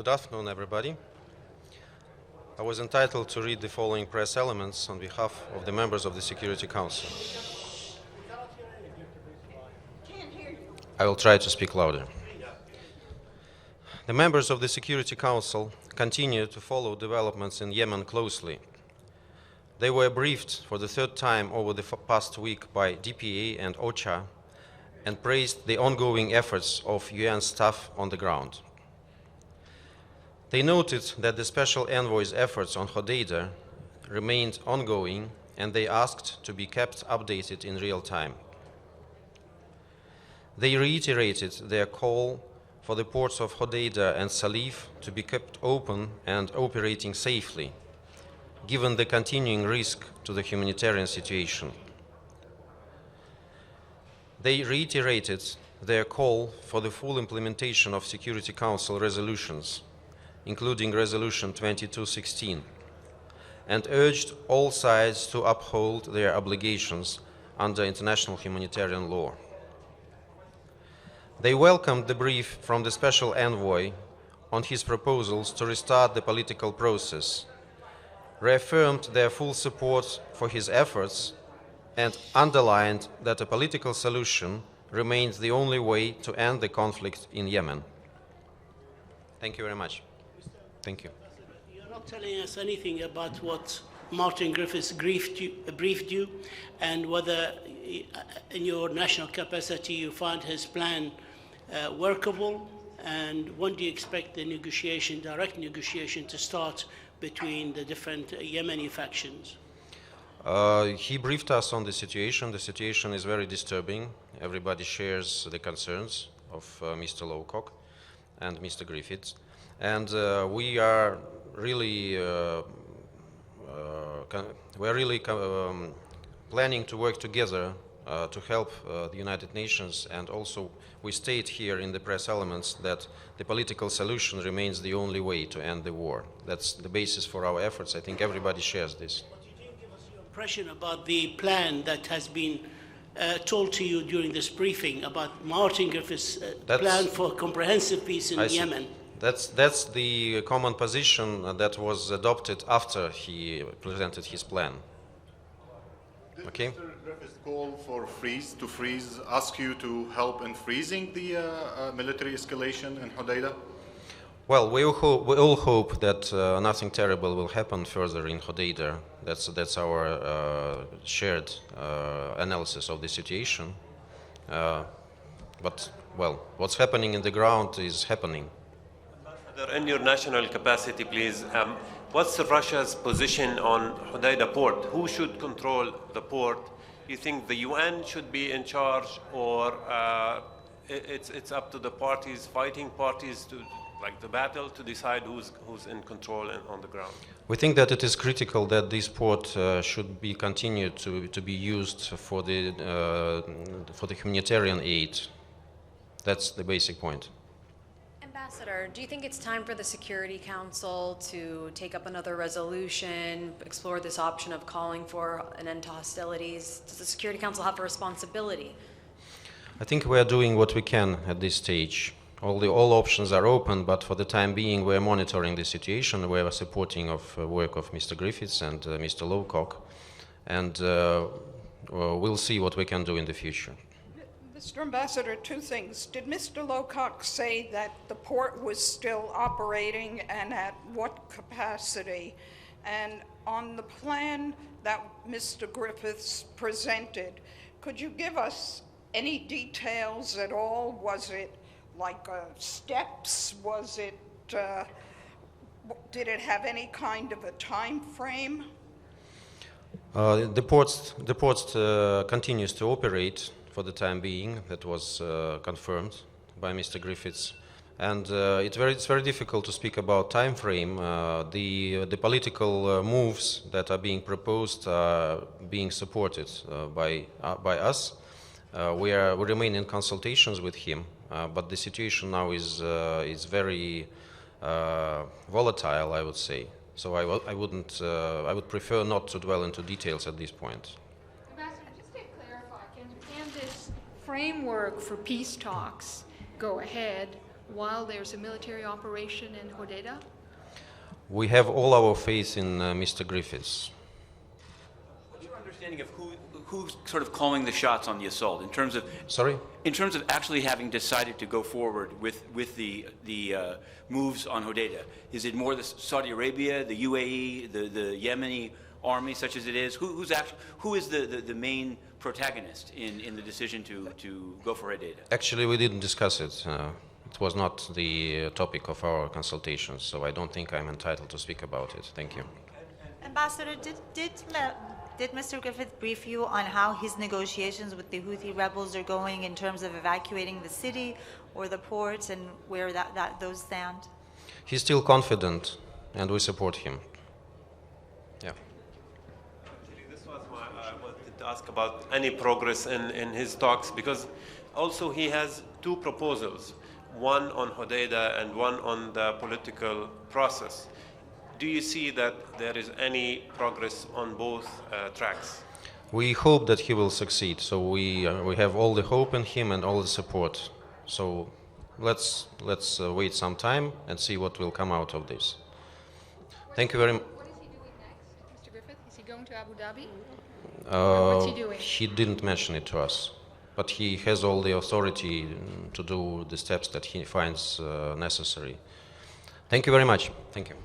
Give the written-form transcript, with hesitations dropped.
Good afternoon, everybody. I was entitled to read the following press elements on behalf of the members of the Security Council. I will try to speak louder. The members of the Security Council continue to follow developments in Yemen closely. They were briefed for the third time over the past week by DPA and OCHA and praised the ongoing efforts of UN staff on the ground. They noted that the Special Envoy's efforts on Hodeidah remained ongoing, and they asked to be kept updated in real time. They reiterated their call for the ports of Hodeidah and Salif to be kept open and operating safely, given the continuing risk to the humanitarian situation. They reiterated their call for the full implementation of Security Council resolutions, including Resolution 2216, and urged all sides to uphold their obligations under international humanitarian law. They welcomed the brief from the Special Envoy on his proposals to restart the political process, reaffirmed their full support for his efforts, and underlined that a political solution remains the only way to end the conflict in Yemen. Thank you very much. Thank you. You're not telling us anything about what Martin Griffiths briefed you, and whether in your national capacity you find his plan workable, and when do you expect the negotiation, direct negotiation, to start between the different Yemeni factions? He briefed us on the situation. The situation is very disturbing. Everybody shares the concerns of Mr. Lowcock and Mr. Griffiths. And we are really, planning to work together to help the United Nations, and also we state here in the press elements that the political solution remains the only way to end the war. That's the basis for our efforts. I think everybody shares this. But you didn't give us your impression about the plan that has been told to you during this briefing about Martin Griffiths' plan for comprehensive peace in Yemen. That's the common position that was adopted after he presented his plan. Okay. Did Mr. Griffiths call for freeze, ask you to help in freezing the military escalation in Hodeidah? Well, we all hope that nothing terrible will happen further in Hodeidah. That's our shared analysis of the situation. But, well, what's happening in the ground is happening. In your national capacity, please, what's Russia's position on Hodeidah port? Who should control the port? You think the UN should be in charge, or it's up to the parties, fighting parties, to like the battle, to decide who's in control and on the ground? We think that it is critical that this port should be continued to be used for the humanitarian aid. That's the basic point. Ambassador, do you think it's time for the Security Council to take up another resolution, explore this option of calling for an end to hostilities? Does the Security Council have a responsibility? I think we are doing what we can at this stage. All options are open, but for the time being we are monitoring the situation. We are supporting of work of Mr. Griffiths and Mr. Lowcock, and we'll see what we can do in the future. Mr. Ambassador, two things. Did Mr. Lowcock say that the port was still operating, and at what capacity? And on the plan that Mr. Griffiths presented, could you give us any details at all? Was it like steps? Was it, did it have any kind of a time frame? The port continues to operate for the time being. That was confirmed by Mr. Griffiths, and it's very difficult to speak about time frame. The political moves that are being proposed are being supported by us. We remain in consultations with him, but the situation now is very volatile, I would say. So I would prefer not to dwell into details at this point. Ambassador, just to clarify, can this framework for peace talks go ahead while there's a military operation in Hodeidah? We have all our faith in Mr. Griffiths. What's your understanding of who's sort of calling the shots on the assault in terms of? Sorry? In terms of actually having decided to go forward with the moves on Hodeidah, is it more the Saudi Arabia, the UAE, the Yemeni army, such as it is? Who is the main protagonist in the decision to go for Hodeidah? Actually, we didn't discuss it. It was not the topic of our consultations, so I don't think I'm entitled to speak about it. Thank you. Ambassador, did Mr. Griffith brief you on how his negotiations with the Houthi rebels are going in terms of evacuating the city or the ports and where those stand? He's still confident, and we support him. Yeah. This was why I wanted to ask about any progress in his talks, because also he has two proposals, one on Hodeidah and one on the political process. Do you see that there is any progress on both tracks? We hope that he will succeed, so we have all the hope in him and all the support. So let's wait some time and see what will come out of this. Thank you very much. What is he doing next, Mr. Griffith? Is he going to Abu Dhabi? Or what's he doing? He didn't mention it to us, but he has all the authority to do the steps that he finds necessary. Thank you very much. Thank you.